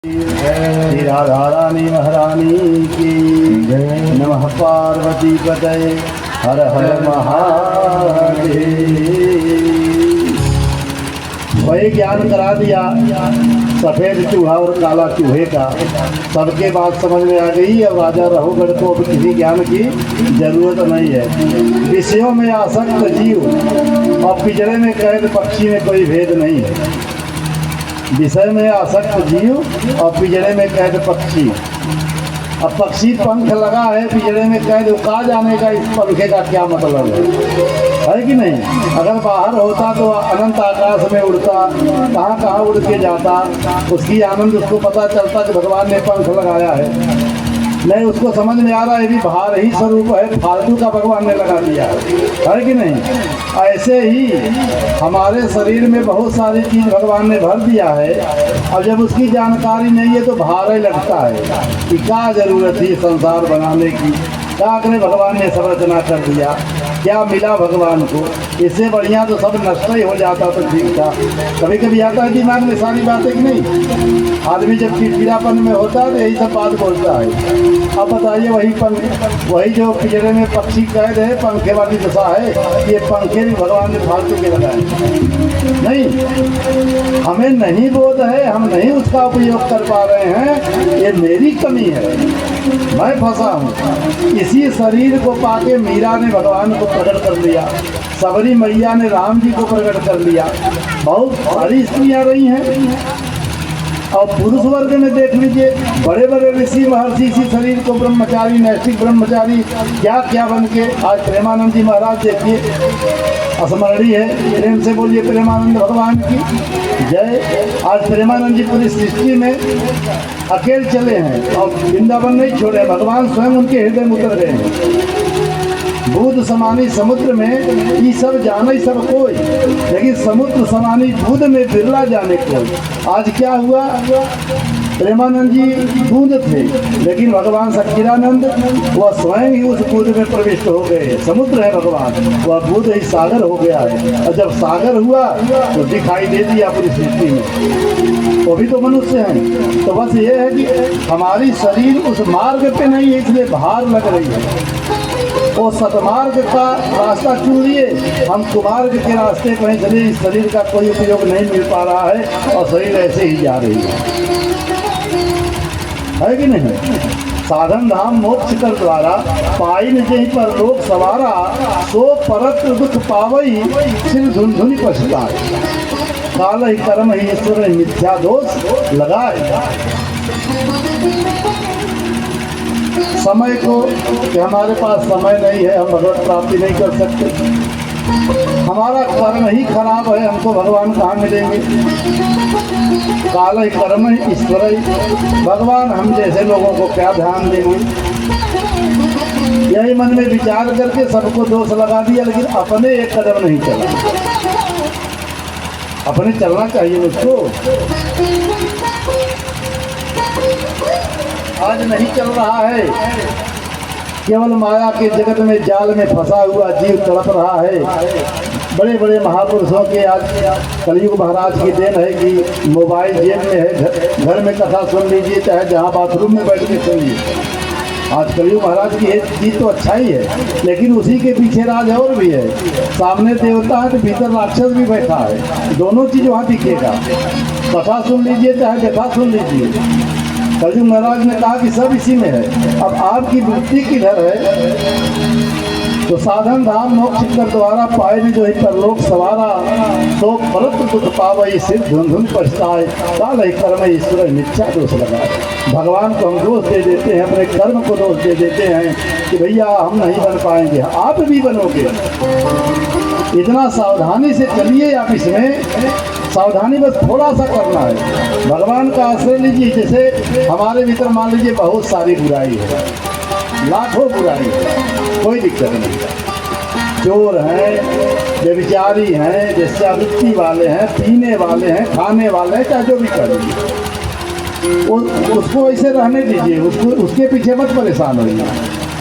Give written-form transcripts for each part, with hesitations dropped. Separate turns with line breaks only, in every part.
श्री राधा रानी महारानी की नमः। पार्वती पतये हर हर महादेव। वही ज्ञान करा दिया सफ़ेद चूहा और काला चूहे का। सबके बात समझ में आ गई। अब राजा रघुगढ़ को अब किसी ज्ञान की जरूरत नहीं है। विषयों में आसक्त जीव और पिंजरे में कैद पक्षी में कोई भेद नहीं है। विषय में आसक्त जीव और पिंजरे में कैद पक्षी। अब पक्षी पंख लगा है, पिंजरे में कैद, कहाँ जाने का इस पंखे का क्या मतलब है कि नहीं? अगर बाहर होता तो अनंत आकाश में उड़ता, कहाँ कहाँ उड़ के जाता, उसकी आनंद उसको पता चलता कि भगवान ने पंख लगाया है। नहीं, उसको समझ में आ रहा है भी भार ही स्वरूप है, फालतू का भगवान ने लगा दिया है कि नहीं? ऐसे ही हमारे शरीर में बहुत सारी चीज़ भगवान ने भर दिया है। अब जब उसकी जानकारी नहीं है तो भार ही लगता है कि क्या ज़रूरत थी संसार बनाने की, क्या करे भगवान ने संरचना कर दिया, क्या मिला भगवान को? इससे बढ़िया तो सब नष्ट ही हो जाता तो ठीक था। कभी कभी आता है दिमाग में सारी बातें कि नहीं? आदमी जब चिड़चिड़ापन में होता है तो यही सब बात बोलता है। अब बताइए वही जो पिंजरे में पक्षी कैद है, पंखे वाली दशा है, ये पंखे भी भगवान ने फालतू के लगाए नहीं। हमें नहीं बोध है, हम नहीं उसका उपयोग कर पा रहे हैं, ये मेरी कमी है, मैं फंसा हूँ। इसी शरीर को पाके मीरा ने भगवान को प्रकट कर लिया, सबरी मैया ने राम जी को प्रकट कर लिया। बहुत सारी स्त्रियाँ रही हैं। और पुरुष वर्ग में देख लीजिए, बड़े बड़े ऋषि महर्षि इसी शरीर को ब्रह्मचारी, नैष्ठिक ब्रह्मचारी क्या क्या बन के। आज प्रेमानंद जी महाराज देखिए, स्मरणीय है, प्रेम से बोलिए प्रेमानंद भगवान की जय। आज प्रेमानंद जी पूरी सृष्टि में अकेले चले हैं और वृंदावन नहीं छोड़े, भगवान स्वयं उनके हृदय में उतर गए हैं। बूंद समानी समुद्र में ये सब जाने सब कोई, लेकिन समुद्र समानी बूंद में बिरला जाने कोई। आज क्या हुआ? प्रेमानंद जी बूंद थे, लेकिन भगवान सच्चिदानंद वह स्वयं ही उस बूंद में प्रविष्ट हो गए। समुद्र है भगवान, वह बूंद ही सागर हो गया है। और जब सागर हुआ तो दिखाई दे दिया पूरी सृष्टि में। वो भी तो मनुष्य हैं। तो बस ये है कि हमारी शरीर उस मार्ग पे नहीं है, इसलिए भार लग रही है। वो सतमार्ग का रास्ता चुन लिए, हम कुमार्ग के रास्ते पर चले। इस शरीर का कोई उपयोग नहीं मिल पा रहा है और शरीर ऐसे ही जा रही है कि नहीं? साधन धाम मोक्ष कर द्वारा पाई न जहीं पर लोक सवारा, सो परत दुख पावई सिर धुन पछताए। काल ही कर्म ही ईश्वर मिथ्या दोष लगाए। समय को कि हमारे पास समय नहीं है, हम भगवत प्राप्ति नहीं कर सकते, हमारा कर्म ही खराब है, हमको भगवान कहाँ मिलेंगे? काल ही कर्म ही ईश्वर ही, भगवान हम जैसे लोगों को क्या ध्यान देंगे? यही मन में विचार करके सबको दोष लगा दिया, लेकिन अपने एक कदम नहीं चला। अपने चलना चाहिए मुझको। आज नहीं चल रहा है, केवल माया के जगत में जाल में फंसा हुआ जीव तड़प रहा है। बड़े बड़े महापुरुषों के आज कलयुग महाराज की देन है कि मोबाइल जेब में है, घर में कथा सुन लीजिए, चाहे जहाँ बाथरूम में बैठ के सुनिए। आज कलयुग महाराज की एक चीज़ तो अच्छा ही है, लेकिन उसी के पीछे राज और भी है। सामने देवता है तो भीतर राक्षस भी बैठा है, दोनों चीज़ वहाँ दिखेगा। कथा सुन लीजिए चाहे व्यथा सुन लीजिए, कलयुग महाराज ने कहा कि सब इसी में है। अब आपकी वृत्ति किधर है? तो साधन धाम मोक्ष कर द्वारा पाए में जो है परलोक सवारा, तो परत दुख पावई सिर धुन पछताए। काल ही कर्म ईश्वर मिथ्या दोष लगाए। भगवान को हम दोष दे देते हैं, अपने कर्म को दोष दे देते हैं कि भैया हम नहीं बन पाएंगे, आप भी बनोगे। इतना सावधानी से चलिए आप इसमें, सावधानी बस थोड़ा सा करना है। भगवान का आश्रय लीजिए। जैसे हमारे भीतर मान लीजिए बहुत सारी बुराई है, लाखों बुराई है, कोई दिक्कत नहीं। चोर हैं, व्यभिचारी हैं, वेश्यावृत्ति वाले हैं, पीने वाले हैं, खाने वाले हैं, चाहे जो भी कर लीजिए, उसको ऐसे रहने दीजिए, उसके पीछे मत परेशान होइए।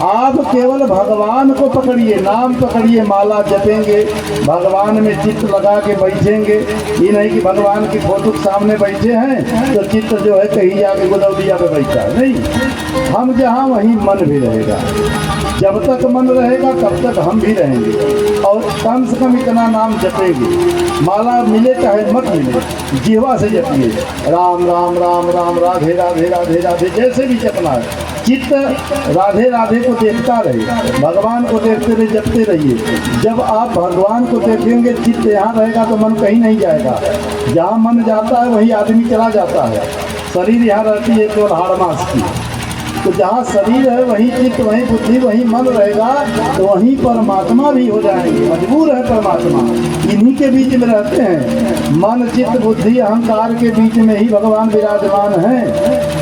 आप केवल भगवान को पकड़िए, नाम पकड़िए, माला जपेंगे, भगवान में चित्त लगा के बैठेंगे। ये नहीं कि भगवान की फोटो के सामने बैठे हैं तो चित्त जो है कहीं जाके गोदौलिया पे बैठा है, नहीं। हम जहाँ वहीं मन भी रहेगा। जब तक मन रहेगा तब तक हम भी रहेंगे और कम से कम इतना नाम जपेंगे। माला मिले चाहे मत मिले, जीवा से जपिए, राम राम राम राम, राधे राधे राधे राधे, जैसे भी जपना है। चित्त राधे राधे को देखता रहे, भगवान को देखते रहे, जपते रहिए। जब आप भगवान को देखेंगे, चित्त यहाँ रहेगा तो मन कहीं नहीं जाएगा। जहाँ मन जाता है वहीं आदमी चला जाता है। शरीर यहाँ रहती है केवल हाड़ मांस की, तो जहाँ शरीर है वहीं चित्त, वहीं बुद्धि, वहीं मन रहेगा, तो वहीं परमात्मा भी हो जाएंगे। मजबूर है परमात्मा, इन्हीं के बीच में रहते हैं। मन चित्त बुद्धि अहंकार के बीच में ही भगवान विराजमान हैं।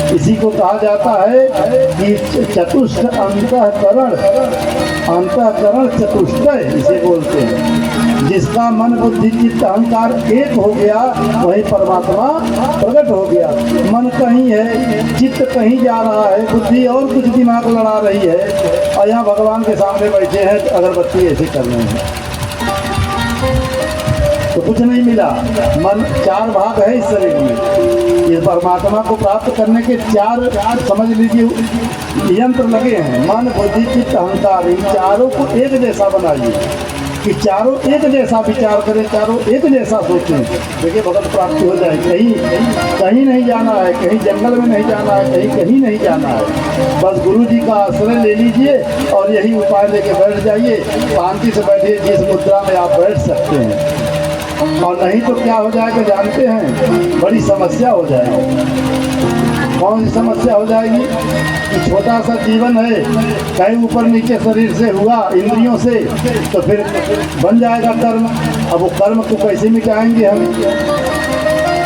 इसी को कहा जाता है कि चतुष्ट अंतःकरण, अंतःकरण चतुष्टय इसे बोलते हैं। जिसका मन बुद्धि चित्त अहंकार एक हो गया वही परमात्मा प्रकट हो गया। मन कहीं है, चित्त कहीं जा रहा है, बुद्धि और कुछ दिमाग लड़ा रही है, और यहाँ भगवान के सामने बैठे हैं तो अगरबत्ती ऐसे कर रहे हैं तो कुछ नहीं मिला। मन चार भाग है इस शरीर में। ये परमात्मा को प्राप्त करने के चार समझ लीजिए यंत्र लगे हैं। मन बुद्धि चित्त अहंकार, इन चारों को एक जैसा बनाइए कि चारों एक जैसा विचार करें, चारों एक जैसा सोचें। देखिए भगवत प्राप्ति हो जाए। कहीं कहीं नहीं जाना है, कहीं जंगल में नहीं जाना है, कहीं कहीं नहीं जाना है। बस गुरु जी का आश्रय ले लीजिए और यही उपाय लेके बैठ जाइए। शांति से बैठिए, जिस मुद्रा में आप बैठ सकते हैं। और नहीं तो क्या हो जाएगा जानते हैं, बड़ी समस्या हो जाएगी। कौन सी समस्या हो जाएगी कि छोटा सा जीवन है, कहीं ऊपर नीचे शरीर से हुआ, इंद्रियों से, तो फिर बन जाएगा कर्म। अब वो कर्म को कैसे मिटाएंगे हम?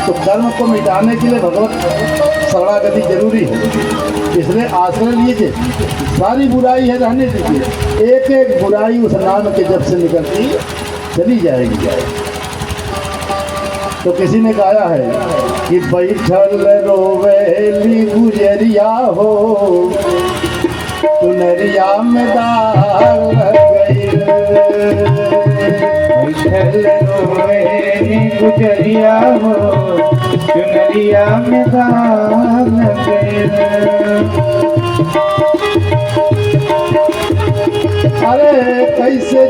तो कर्म को मिटाने के लिए भगवत शरणागति जरूरी है। इसलिए आश्रय लीजिए, सारी बुराई है रहने दीजिए। एक एक बुराई उस नाम के जब से निकलती चली जाएगी। तो किसी ने गाया है कि बैठल रोवेली गुजरिया हो, चुनरिया में दाग गई।
बैठल रोवेली गुजरिया हो, चुनरिया में दाग गई।
अरे कैसे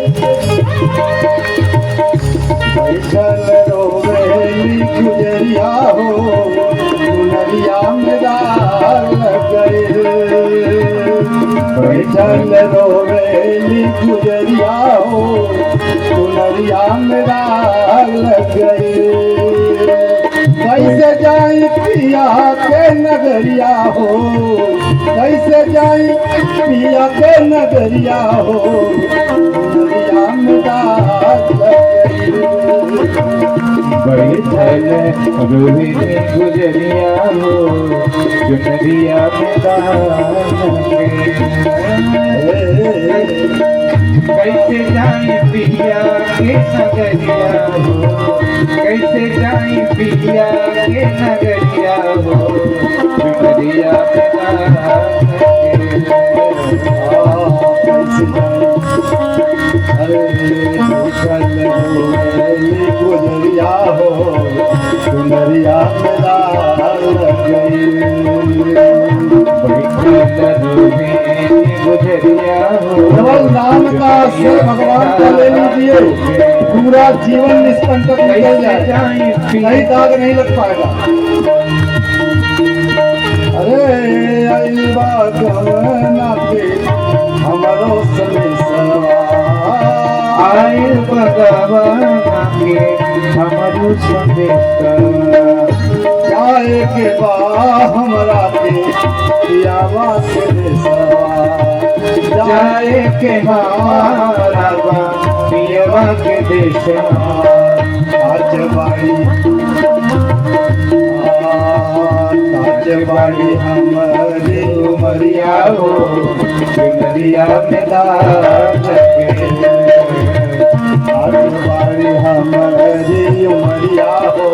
बैठल रोवेली गुजरिया हो, चुनरिया में दाग गई। बैठल रोवेली गुजरिया हो, चुनरिया में दाग गई। कैसे जाई पिया के नगरिया हो, कैसे जाई पिया के नगरिया हो, चुनरिया में दाग गई।
बैठल रोवेली गुजरिया हो, चुनरिया में दाग गई। कैसे जाई पिया के नगरिया हो, कैसे जाई पिया के नगरिया हो, चुनरिया में दाग गई।
गुजरिया हो, चुनरिया में दाग गई। केवल नाम का आश्रय भगवान का ले लीजिए, पूरा जीवन निष्कंटक निकल जाए, नहीं दाग नहीं लग पाएगा। अरे अइबा गहना के हमारो समेसवा,
आइल भगवान के हमारो संदेशवा।
जाए के बा हमरा के पियावा के देशवा,
जाए के हमारा पियवा के देशवा।
आज बाड़ी हमारी उमरिया हो, चुनरिया में दाग गई। आज बाड़ी हमारी उमरिया हो,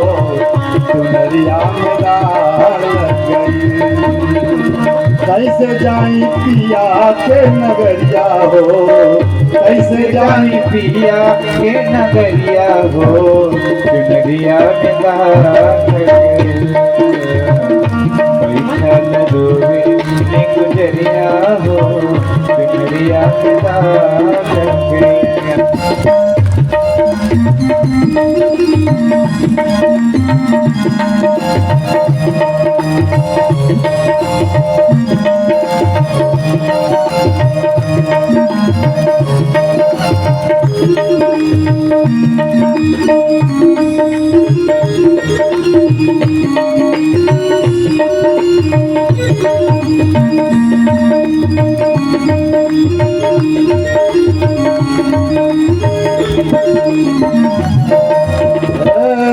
चुनरिया में दाग गई। कैसे जाई पिया के नगरिया हो, कैसे जाई
जाई पिया के नगरिया हो, चुनरिया में बैठल रोवे ने गुजरिया हो, चुनरिया में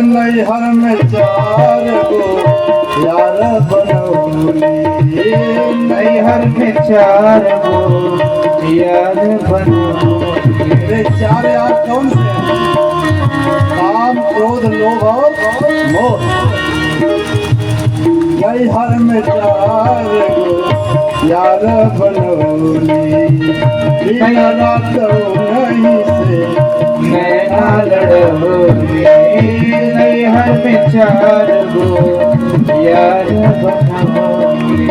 नैहर में 4 गो यार बनौली,
नैहर में 4 गो यार बनौली।
मेरे 4 यार कौन से हैं? काम, क्रोध, लोभ और मोह। नैहर में 4 गो यार बनौली, बिना तो नहीं से
नैना लड़ोली। नैहर में 4 गो यार बनौली,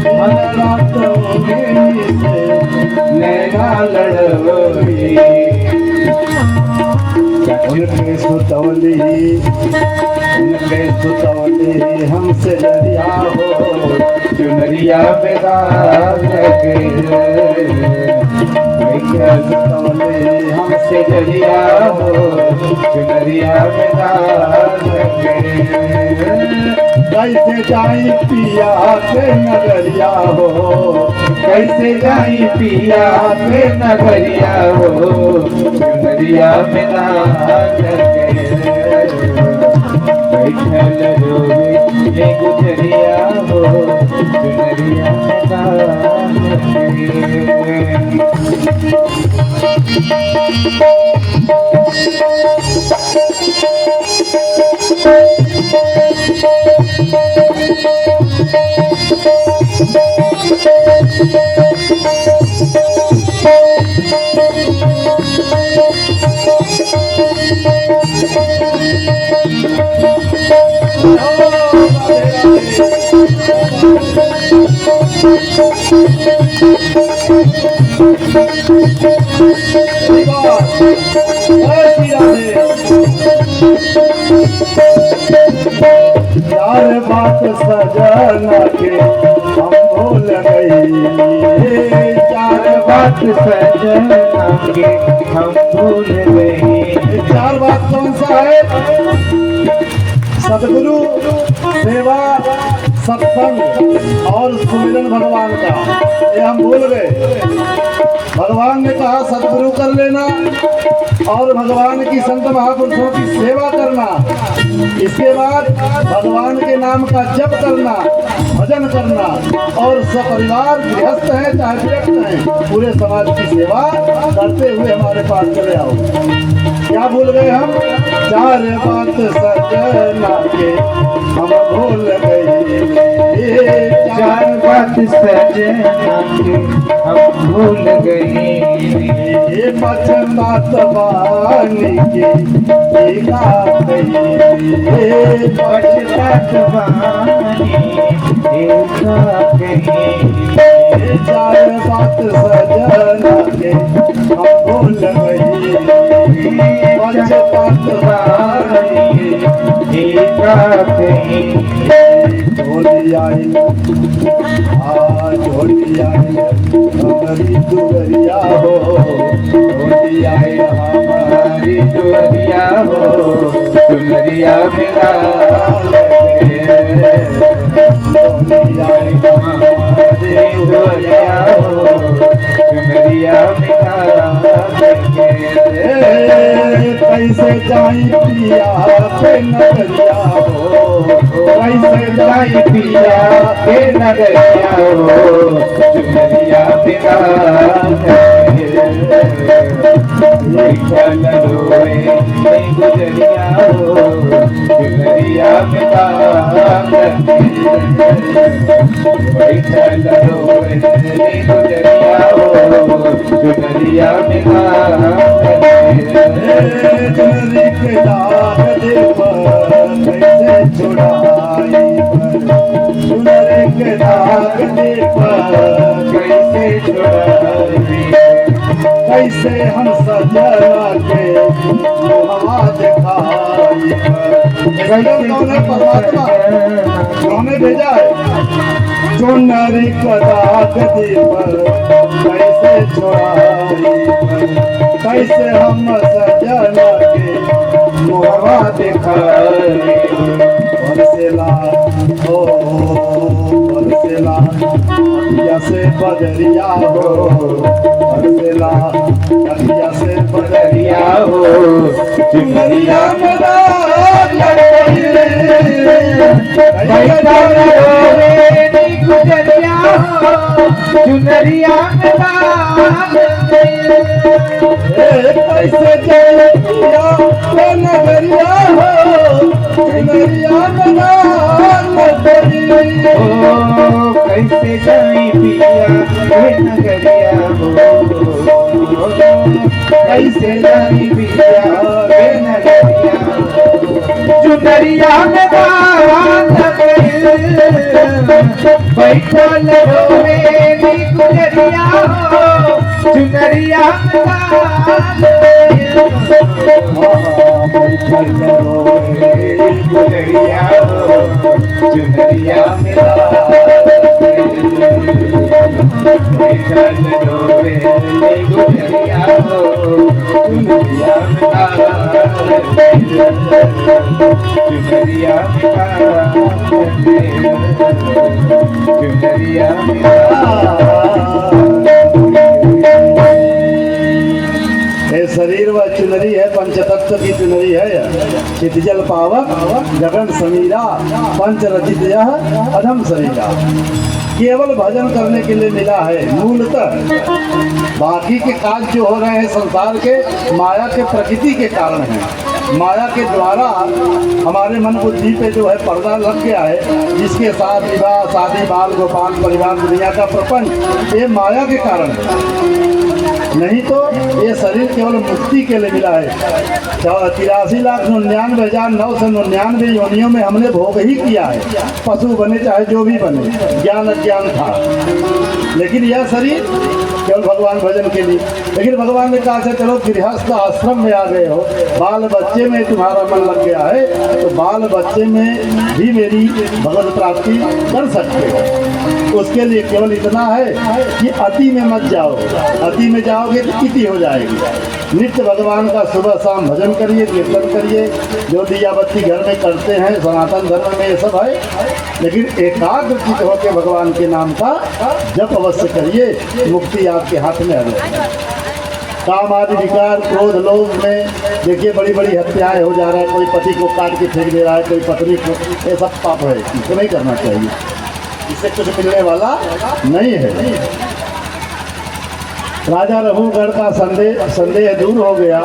बिना तो नहीं से
नैना लड़ोली।
उनके सुतौली हमसे लड़िया हो,
चुनरिया में दाग लगे,
सुतौली
हमसे जरिया हो, चुनरिया में दाग लगे।
कैसे जाई पिया के नगरिया हो,
कैसे जाई पिया के नगरिया हो, चुनरिया में दाग लगे। बैठल रोवे ये गुजरिया हो, चुनरिया में दाग लगे।
यार बात सजना के हम भूल गई, 4
बात सजना के हम भूल गए।
4 बात कौन सा है? सदगुरु, सेवा, सत्संग और सुमिरन भगवान का, ये हम भूल गए। भगवान ने कहा सदगुरु कर लेना और भगवान की संत महापुरुषों की सेवा करना, इसके बाद भगवान के नाम का जप करना, भजन करना और सपरिवार गृहस्थ हैं चाहे व्यक्त हैं, पूरे समाज की सेवा करते हुए हमारे पास चले आओ। क्या भूल गए हम? 4 बात सजना के हम भूल गए,
4 बात सजना के हम भूल गए।
ये पछतात बानी के एका गई,
पछतात बानी एका गई।
4 बात सजना के हम भूल गई, पछतात बानी
एका गई।
झोली आई झोली आई हमारी दुवरिया हो, झोली आई
हमारी दुवरिया हो, चुनरिया में दाग लगे।
झोली आई
हमारी दुवरिया हो, चुनरिया में दाग लगे।
कैसे जाई पिया के नगरिया हो, कैसे
जाई पिया के नगरिया हो, चुनरिया में दाग बैठल रोवे गुजरिया हो, चुनरिया में दाग बैठल रोवे गुजरिया हो चुनरिया में
चुनरी के दाग दे पर कैसे छुड़ाई चुनरी के दाग दे पर
कैसे छुड़ाई
कैसे हम सजना के हवा दिखाई परमात्मा हमें भेजा है चुनरी का दाग दे पर कैसे छुड़ाई कैसे हम सजना के मोहवा दिखाई बरसेला ओ बरसेला अखिया से बदरिया हो बरसेला अखिया से बदरिया
हो चुनरिया में गुजरिया हो चुनरिया में
कैसे चलिया नगरिया हो नगरिया
कैसे जाई पिया नगरिया हो कैसे जाई पिया नगरिया चुनरिया में बैठल रोवे गुजरिया हो चुनरिया गुजरिया हो चुनरिया बैठल रोवे गुजरिया हो चुनरिया चुनरिया चुनरिया
ये शरीर व चुनरी है पंचतत्व की चुनरी है चितजल पावक गगन समीरा पंच रचित यह अधम शरीरा केवल भजन करने के लिए मिला है मूलतः बाकी के काज जो हो रहे हैं संसार के माया के प्रकृति के कारण हैं माया के द्वारा हमारे मन बुद्धि पे जो है पर्दा लग गया है जिसके साथ विवाह शादी बाल गोपाल परिवार दुनिया का प्रपंच ये माया के कारण है नहीं तो ये शरीर केवल मुक्ति के लिए मिला है 83,99,999 योनियों में हमने भोग ही किया है पशु बने चाहे जो भी बने ज्ञान अज्ञान था लेकिन यह शरीर केवल भगवान भजन के लिए लेकिन भगवान ने कहा से चलो गृहस्थ आश्रम में आ गए हो बाल बच्चे में तुम्हारा मन लग गया है तो बाल बच्चे में भी मेरी भगवत प्राप्ति कर सकते हो उसके लिए केवल इतना है कि अति में मत जाओ अति में जाओगे तो इति हो जाएगी नित्य भगवान का सुबह शाम भजन करिए कीर्तन करिए जो दिया बत्ती घर में करते हैं सनातन धर्म में ये सब है लेकिन एकाग्र चित्त होकर भगवान के नाम का जप अवश्य करिए मुक्ति आपके हाथ में आ जाएगी काम आदि विकार क्रोध लोभ में देखिए बड़ी बड़ी हत्याएं हो जा रहा है कोई पति को काट के फेंक दे रहा है कोई पत्नी को ये सब पाप है इसको नहीं करना चाहिए इससे कुछ मिलने वाला नहीं है राजा रघुगढ़ का संदेह दूर हो गया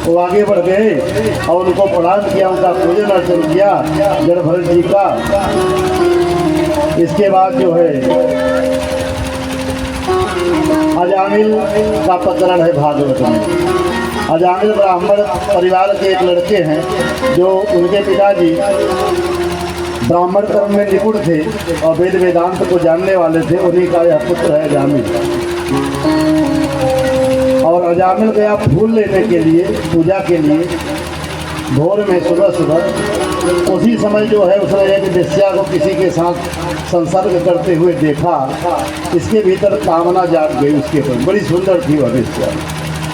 वो आगे बढ़ गए और उनको प्रणाम किया उनका पूजन अर्चन किया जड़ भरत जी का इसके बाद जो है अजामिल का प्रकरण है भागवत में अजामिल ब्राह्मण परिवार के एक लड़के हैं जो उनके पिताजी ब्राह्मण कर्म में निपुण थे और वेद वेदांत को जानने वाले थे उन्हीं का यह पुत्र है अजामिल और अजामिल गया फूल लेने के लिए पूजा के लिए भोर में सुबह सुबह उसी समय जो है उसने एक वेश्या को किसी के साथ संसर्ग करते हुए देखा इसके भीतर कामना जाग गई उसके ऊपर बड़ी सुंदर थी वह वेश्या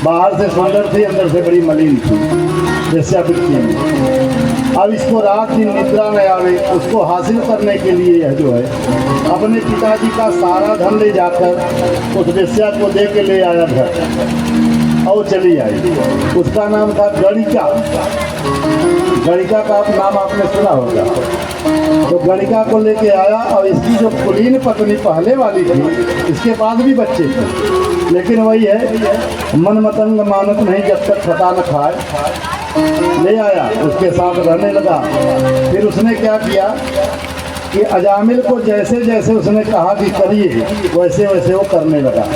बाहर से सुंदर थी अंदर से बड़ी मलिन थी वेश्या वृत्ति में अब इसको रात दिन निद्रा न आवे उसको हासिल करने के लिए यह जो है अपने पिताजी का सारा धन ले जाकर उस वेश्या को दे के ले आया घर और चली आई उसका नाम था गणिका गणिका का नाम आपने सुना होगा तो गणिका को लेके आया और इसकी जो कुलीन पत्नी पहले वाली थी इसके पास भी बच्चे थे लेकिन वही है मन मतंग मानत नहीं जब तक खता न खाए ले आया उसके साथ रहने लगा फिर उसने क्या किया कि अजामिल को जैसे जैसे उसने कहा कि करिए वैसे वैसे वो करने लगा।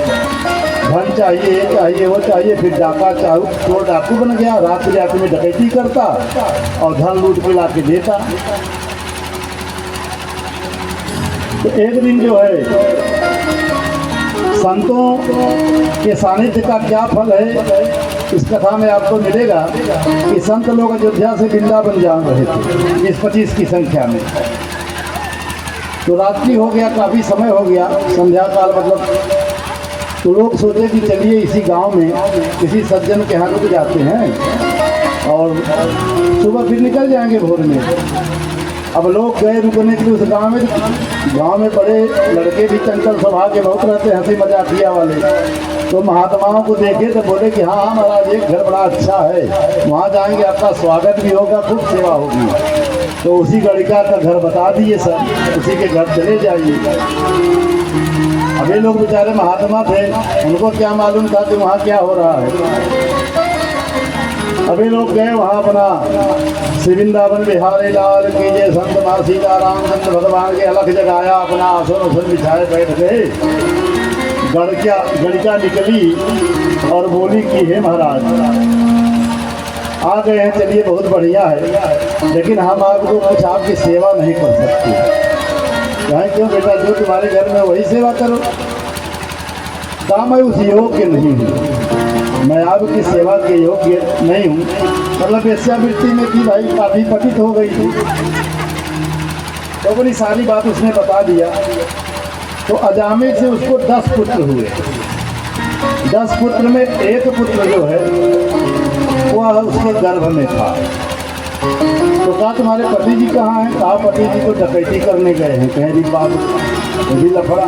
धन चाहिए, ये चाहिए, वो चाहिए, फिर डाका चोर डाकू बन गया, रात रात में डकैती करता और धन लूट के ला के देता। तो एक दिन जो है संतों के सानिध्य का क्या फल है इस कथा में आपको मिलेगा कि संत लोग अयोध्या से वृंदावन जा रहे थे 20-25 की संख्या में। तो रात्रि हो गया, काफ़ी समय हो गया, संध्या काल मतलब। तो लोग सोचे कि चलिए इसी गांव में किसी सज्जन के यहाँ रुक जाते हैं और सुबह फिर निकल जाएंगे भोर में। अब लोग गए रुकने के लिए उस गांव में बड़े लड़के भी चंचल स्वभाव के बहुत रहते, हंसी मजाकिया वाले। तो महात्माओं को देखे तो बोले कि हाँ महाराज एक घर बड़ा अच्छा है, वहाँ जाएंगे, आपका स्वागत भी होगा, खूब सेवा होगी। तो उसी गणिका का घर बता दिए सब, उसी के घर चले जाइए। अब ये लोग बेचारे महात्मा थे, उनको क्या मालूम था कि वहाँ क्या हो रहा है। अभी लोग गए वहाँ अपना श्री वृंदावन बिहारी लाल की जय, संत माँ सीताराम चंद्र भगवान के अलग जगाया, अपना आसन उसन बिछाए बैठ गए। गणिका निकली और बोली कि हे महाराज आ गए हैं, चलिए बहुत बढ़िया है, लेकिन हम आपको कुछ आपकी सेवा नहीं कर सकते। कहें क्यों बेटा, जो तुम्हारे घर में वही सेवा करो। कहा मैं उस योग्य नहीं हूँ, मैं आपकी सेवा के योग्य नहीं हूँ। मतलब वेश्यावृत्ति में थी भाई, काफ़ी पतित हो गई थी। तो अपनी सारी बात उसने बता दिया। तो अजामिल से उसको 10 पुत्र हुए। 10 पुत्र में एक पुत्र जो है वह उसके गर्भ में था। तो कहा तुम्हारे पति जी कहाँ हैं? कहा पति जी तो डकैती करने गए हैं। कह दी बात भी लफड़ा,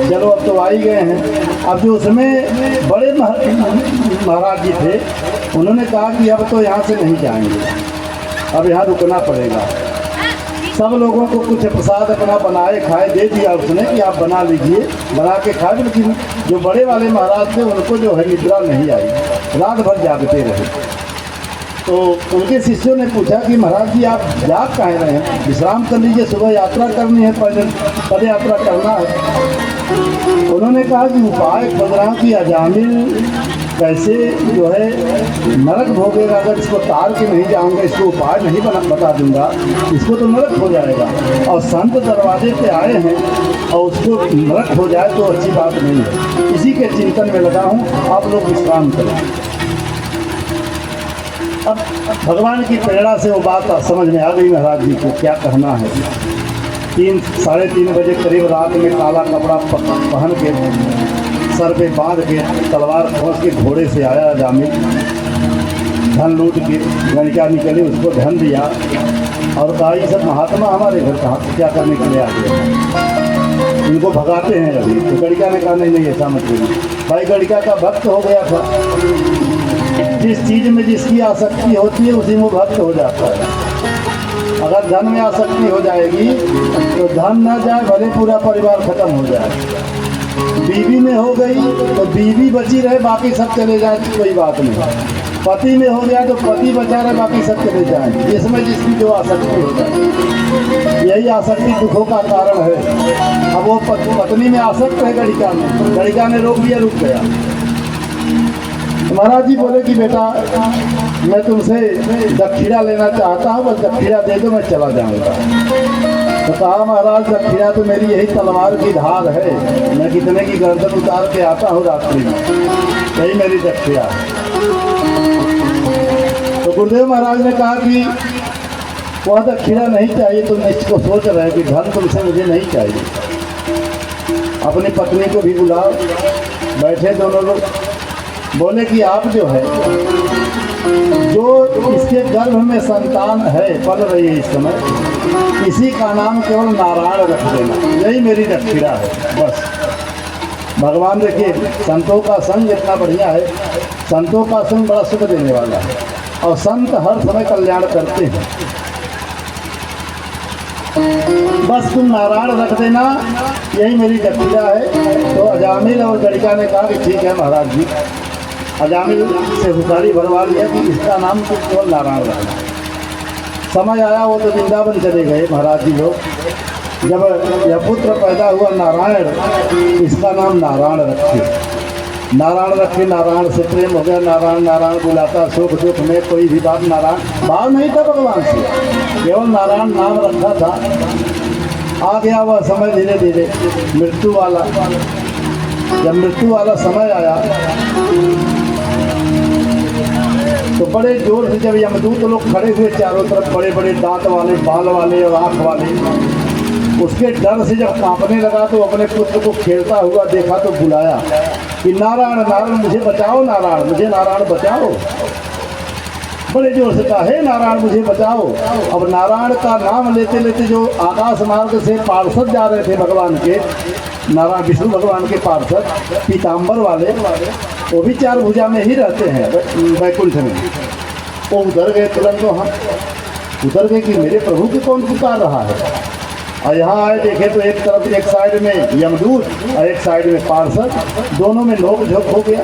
चलो अब तो आ ही गए हैं। अब जो उसमें बड़े महाराज जी थे उन्होंने कहा कि अब तो यहाँ से नहीं जाएंगे, अब यहाँ रुकना पड़ेगा। सब लोगों को कुछ प्रसाद अपना बनाए खाए दे दिया उसने कि आप बना लीजिए, बना के खाए। लेकिन जो बड़े वाले महाराज थे उनको जो है निद्रा नहीं आई, रात भर जागते रहे। तो उनके शिष्यों ने पूछा कि महाराज जी आप जाग काहे रहे हैं, विश्राम कर लीजिए, सुबह यात्रा करनी है, पद यात्रा करना है। उन्होंने कहा कि उपाय खोज रहा हूँ कि अजामिल कैसे जो है नरक भोगेगा, अगर इसको तार के नहीं जाऊंगा, इसको उपाय नहीं बता दूंगा, इसको तो नरक हो जाएगा। और संत दरवाजे पे आए हैं और उसको नरक हो जाए तो अच्छी बात नहीं है। इसी के चिंतन में लगा हूँ, आप लोग विश्राम करें। अब भगवान की प्रेरणा से वो बात समझ में आ गई महाराज जी को क्या कहना है। 3-3:30 बजे करीब रात में काला कपड़ा पहन के, सर पे बांध के, तलवार खोस के घोड़े से आया अजामिल। धन लूट के गणिका निकली, उसको धन दिया और कहा ये सब महात्मा हमारे घर कहाँ क्या करने के लिए आ गए, इनको भगाते हैं अभी। तो गणिका ने कहा नहीं ऐसा मत करिए भाई, गणिका का भक्त हो गया था। जिस चीज़ में जिसकी आसक्ति होती है उसी में भक्त हो जाता है। अगर धन में आसक्ति हो जाएगी तो धन ना जाए भले पूरा परिवार खत्म हो जाए। बीवी में हो गई तो बीवी बची रहे, बाकी सब चले जाए तो कोई बात नहीं। पति में हो गया तो पति बचा रहे, बाकी सब चले जाए। जिसमें जिसकी जो आसक्ति हो जाए, यही आसक्ति दुखों का कारण है। अब वो पत्नी में आसक्त है गणिका में, गणिका ने रोक दिया, रुक गया। महाराज जी बोले कि बेटा मैं तुमसे दक्षिणा लेना चाहता हूँ, बस दक्षिणा दे दो, मैं चला जाऊँगा। तो कहा महाराज दक्षिणा तो मेरी यही तलवार की धार है, मैं कितने की गर्दन उतार के आता हूँ रात्रि में, यही मेरी दक्षिणा है। तो गुरुदेव महाराज ने कहा कि वह दक्षिणा नहीं चाहिए, तुम इसको सोच रहे कि धन तुमसे मुझे नहीं चाहिए। अपनी पत्नी को भी बुलाओ। बैठे दोनों लोग, बोले कि आप जो है, जो इसके गर्भ में संतान है, पल रही है इस समय, इसी का नाम केवल नारायण रख देना, यही मेरी दक्षिणा है बस। भगवान देखिए संतों का संग इतना बढ़िया है, संतों का संग बड़ा सुख देने वाला है और संत हर समय कल्याण करते हैं। बस तुम नारायण रख देना, यही मेरी दक्षिणा है। तो अजामिल और गणिका ने कहा कि ठीक है महाराज जी। अजामिल से हुसारी भरवा लिया कि इसका नाम तो केवल नारायण रखना। समय आया वो तो वृंदावन चले गए महाराज जी लोग। जब यह पुत्र पैदा हुआ नारायण, इसका नाम नारायण रखे। नारायण रखे, नारायण से प्रेम हो गया, नारायण नारायण बुलाता, सुख दुख में कोई भी बात नारायण, भाव नहीं था भगवान से, केवल नारायण नाम रखा था। आ गया वह समय धीरे धीरे मृत्यु वाला। जब मृत्यु वाला समय आया तो बड़े जोर से जब यमदूत लोग खड़े हुए चारों तरफ, बड़े बड़े दांत वाले, बाल वाले और आँख वाले, उसके डर से जब कांपने लगा तो अपने पुत्र को खेलता हुआ देखा तो बुलाया कि नारायण नारायण मुझे बचाओ, नारायण मुझे नारायण बचाओ। बड़े जोर से कहा, हे नारायण मुझे बचाओ। अब नारायण का नाम लेते लेते जो आकाश मार्ग से पार्षद जा रहे थे भगवान के, नारायण विष्णु भगवान के पार्षद पीताम्बर वाले, वो भी चार भुजा में ही रहते हैं वैकुंठ में। वो उधर गए तुरंत, वहाँ उधर गए कि मेरे प्रभु को कौन पुकार रहा है। और यहाँ आए देखे तो एक तरफ एक साइड में यमदूत और एक साइड में पार्षद, दोनों में नोक झोंक हो गया।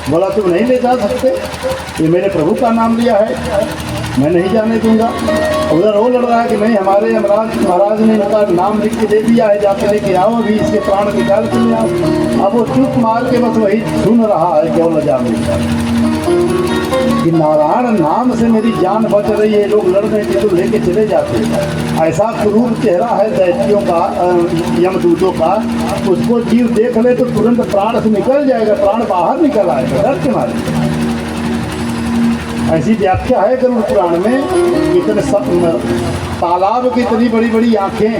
बोला तुम नहीं ले जा सकते, ये मेरे प्रभु का नाम लिया है, मैं नहीं जाने दूंगा। उधर वो लड़ रहा है कि नहीं, हमारे यमराज महाराज ने इनका नाम लिख के दे दिया है, जाके लेके आओ, अभी इसके प्राण निकाल के ले आओ। अब वो चुप मार के बस वही सुन रहा है केवल जान कि नारायण नाम से मेरी जान बच रही है, लोग लड़ रहे थे तो लेके चले जाते हैं। ऐसा क्रूर चेहरा है दैत्यों का, यमदूतों का, उसको जीव देख ले तो तुरंत प्राण से निकल जाएगा, प्राण बाहर निकल आएगा डर के मारे। ऐसी व्याख्या है गरुड़ पुराण में। इतने तालाब की इतनी बड़ी बड़ी आँखें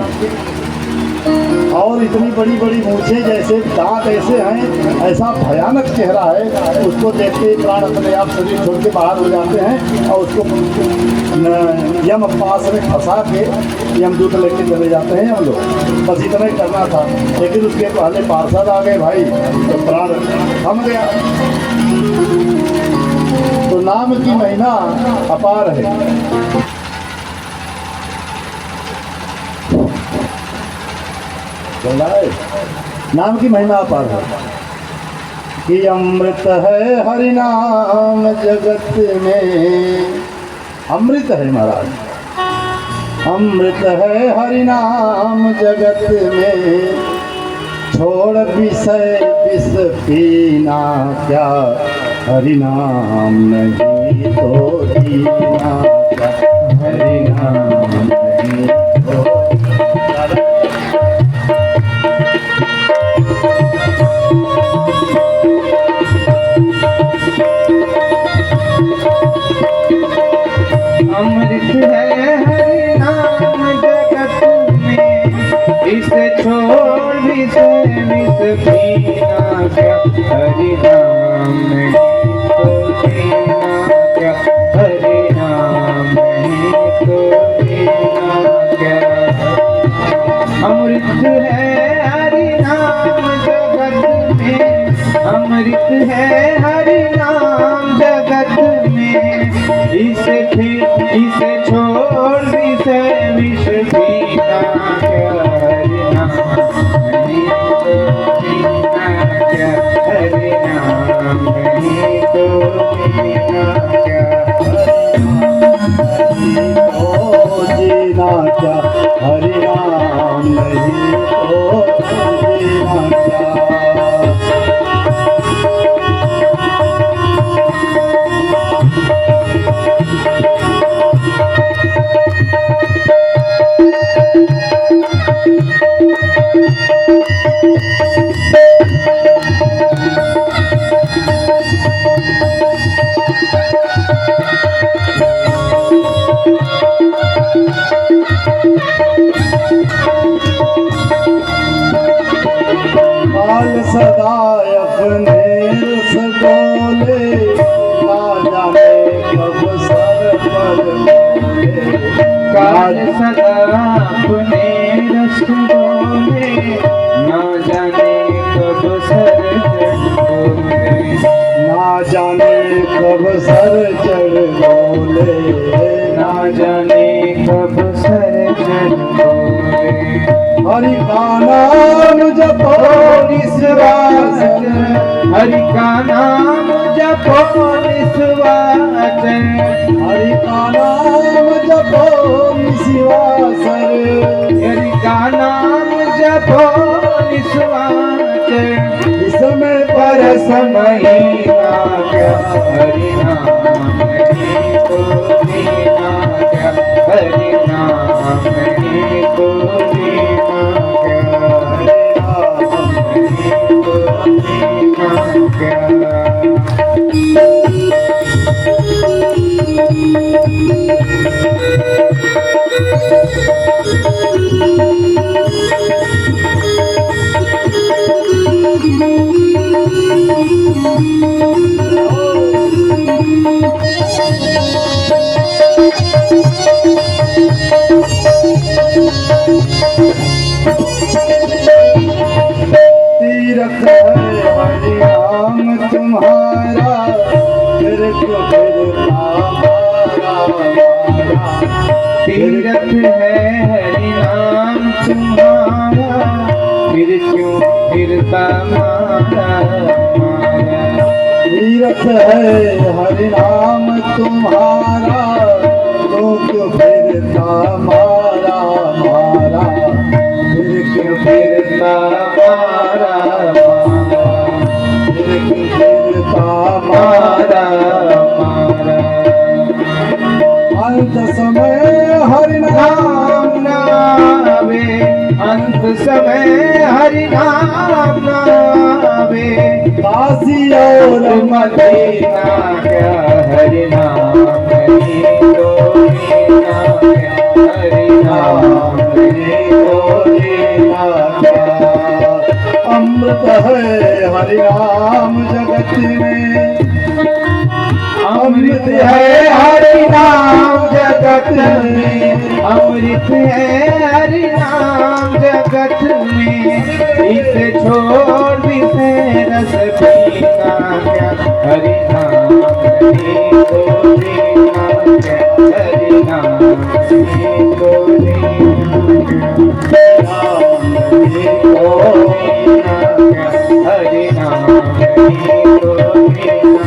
और इतनी बड़ी बड़ी मूछें, जैसे दांत ऐसे हैं, ऐसा भयानक चेहरा है। उसको देखते ही प्राण अपने आप शरीर छोड़ के बाहर हो जाते हैं और उसको यम पास में फंसा के यमदूत लेके चले जाते हैं हम लोग। बस इतना ही करना था, लेकिन उसके पहले पार्षद आ गए भाई, तो प्राण थम गया। तो नाम की महिमा अपार है। नाम की महिमा अपार है कि अमृत है हरि नाम जगत में। अमृत है महाराज, अमृत है हरि नाम जगत में, छोड़ विषय विष पीना क्या, हरि नाम नहीं तो जीना क्या, हरि नाम नहीं तो।
अमृत है हरि नाम जगत में, इसे छोड़ विषय विष पीना क्या, हरि नाम नहीं तो जीना क्या, हरि नाम नहीं तो जीना क्या। अमृत है हरि नाम जगत में, अमृत है हरि नाम जगत में, इसे छोड़ विषय विष पीना क्या, हरि नाम नहीं तो जीना क्या, हरि नाम नहीं तो जीना क्या,
जीना क्या, हरि नाम नहीं तो जीना क्या। सदा अपने रस डोले, ना जाने कब सर पर बोले।
काल सदा अपने रस डोले, ना जाने कब सर बोले,
ना जाने कब सर चढ़ बोले,
ना जाने कब सर चढ़ बोले।
हरि का नाम जपो निस्वास,
हरि का नाम जपो निस्वास,
हरि का नाम जपो निस्वास,
हरि का नाम निस्वाचर
इसमें
परस महीना क्या हरि नाम नहीं तो दीना क्या हरि नाम नहीं तो दीना क्या हरि नाम नहीं तो दीना क्या।
तीरथ है हरि नाम तुम्हारा, फिर क्यों फिरता मारा मारा।
तीरथ है हरि नाम तुम्हारा, फिर क्यों फिरता मारा मारा।
तीरथ है हरि नाम तुम्हारा, तो क्यों फिरता मारा मारा। फिर क्यों फिरता
मारा मारा,
फिर क्यों फिरता
मारा
मारा।
मारा।
अंत समय हरि नाम
नाम नावे, अंत समय हरि नाम नावे।
काशी और
मदीना क्या हरि नाम नहीं तो दीना क्या हरि नाम नहीं तो दीना क्या।
अमृत है हरि नाम जगत में,
अमृत है हरि नाम जगत में, अमृत है हरि नाम जगत में। इसे छोड़ विषय रस पीना क्या हरि नाम नहीं तो दीना क्या हरि नाम नहीं तो दीना क्या हरि नाम नहीं तो दीना।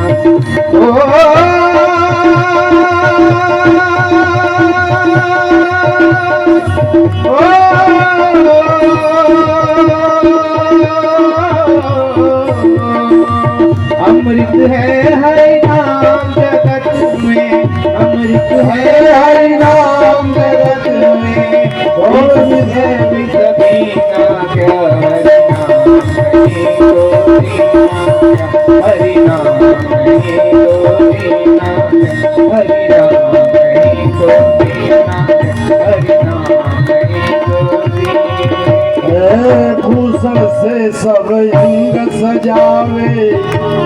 अमृत है हरि नाम जगत में, अमृत है हरि नाम जगत में। और है विसबीना क्या हरि नाम नहीं तो दीना क्या हरि नाम नहीं तो दीना क्या हरि नाम नहीं तो दीना क्या हरि नाम नहीं तो दीना।
भूषण से सब अंग सजावे,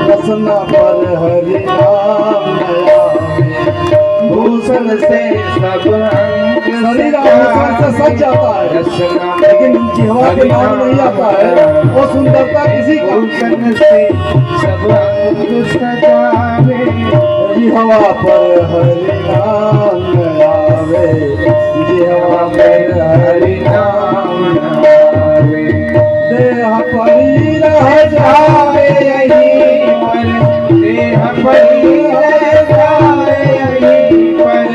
रसना पर हरि नाम नया।
भूषण से सब अंग
शरीर आभूषण से सज जाता है, लेकिन जिह्वा के नाम नहीं आता है। वो सुंदरता किसी का
भूषण से सब अंग सजावे,
जिह्वा पर हरि नाम आवे। जिह्वा पर हरि नाम
आवे।
देह परी रह
जाए
जाए
यहीं पर, देह परी रह जाए यहीं पर।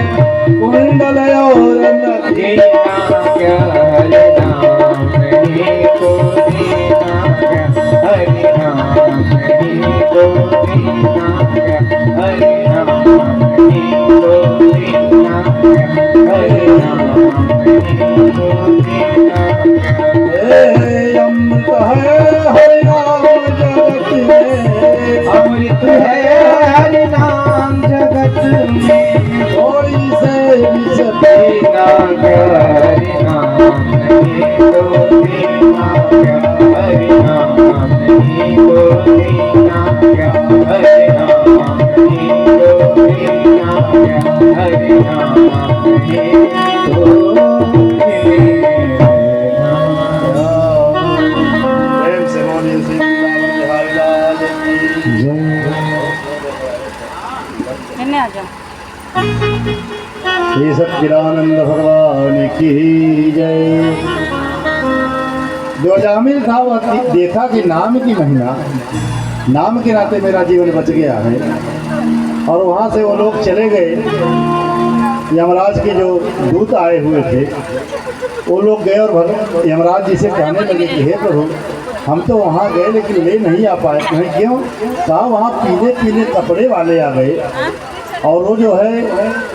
कुंडल और नदी
दीना क्या हरि नाम नहीं तो दीना क्या हरि नाम नहीं तो दीना क्या हरि नाम नहीं तो दीना क्या हरि नाम नहीं तो दीना क्या।
अमृत है हरि नाम जगत में,
अमृत है हरि नाम जगत में।
थोड़ी से विष
दीना क्या हरि नाम नहीं तो दीना क्या हरि नाम नहीं तो दीना क्या हरि नाम नहीं तो दीना क्या हरि नाम नहीं तो दीना।
प्रेम से बोलिए श्री वृंदावन बिहारी लाल की
मैंने आ जाओ।
श्री सच्चिदानंद भगवान की जय। जो जामिल था वह देखा कि नाम की महिमा, नाम के नाते मेरा जीवन बच गया है। और वहाँ से वो लोग चले गए। यमराज के जो दूत आए हुए थे वो लोग गए और यमराज जी से कहने लगे कि हे प्रभु, हम तो वहाँ गए लेकिन ले नहीं आ पाए। कहें क्यों? कहा वहाँ पीले पीले कपड़े वाले आ गए और वो जो है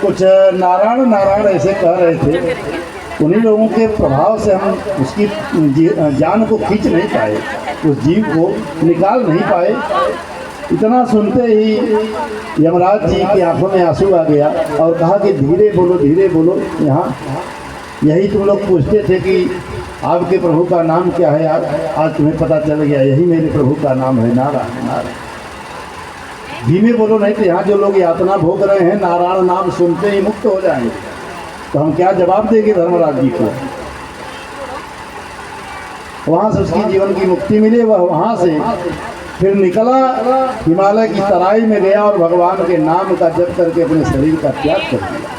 कुछ नारायण नारायण ऐसे कह रहे थे। उन्हीं लोगों के प्रभाव से हम उसकी जान को खींच नहीं पाए, उस जीव को निकाल नहीं पाए। इतना सुनते ही यमराज जी की आंखों में आंसू आ गया और कहा कि धीरे बोलो। यहाँ यही तुम लोग पूछते थे कि आपके प्रभु का नाम क्या है, आज तुम्हें पता चल गया, यही मेरे प्रभु का नाम है, नारायण नारायण। धीमे बोलो, नहीं तो यहाँ जो लोग यातना भोग रहे हैं नारायण नाम सुनते ही मुक्त हो जाएंगे। तो हम क्या जवाब देंगे धर्मराज जी को? वहाँ से उसकी जीवन की मुक्ति मिले। वह वहाँ से फिर निकला, हिमालय की तराई में गया और भगवान के नाम का जप करके अपने शरीर का त्याग कर दिया।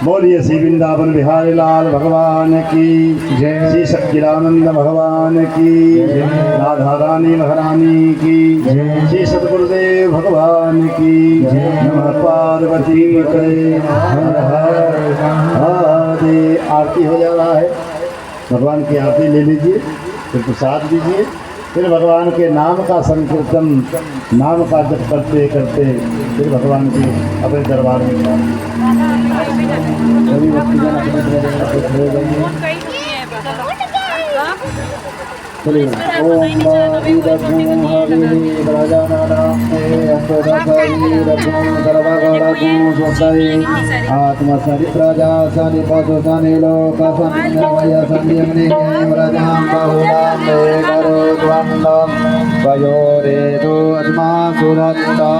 बोलिए श्री वृंदावन बिहारी लाल भगवान की जय, श्री सच्चिदानंद भगवान की जय, राधा रानी महारानी की जय, श्री सतगुरुदेव भगवान की जय, नमः पार्वती पते हर हर महादेव। आरती हो जा रहा है, भगवान की आरती ले लीजिए, फिर प्रसाद दीजिए, फिर भगवान के नाम का संकीर्तन, नाम का जप करते करते फिर भगवान के अपने दरबार में सभी भक्तजन अपने अपने जगह पे खड़े रहेंगे। चलिए ओम बाबीरघुं हरि ब्रजनानाम्ने अस्वदसरीरघुं सर्वगणगुं स्वतये आत्मा सरि प्रजा सरि पशु सनि लोक सनि नवय सन्यग्नि व्रजां बहुलां मे करो द्वन्द्वं वयोरेतु अस्मा सुरत्ता।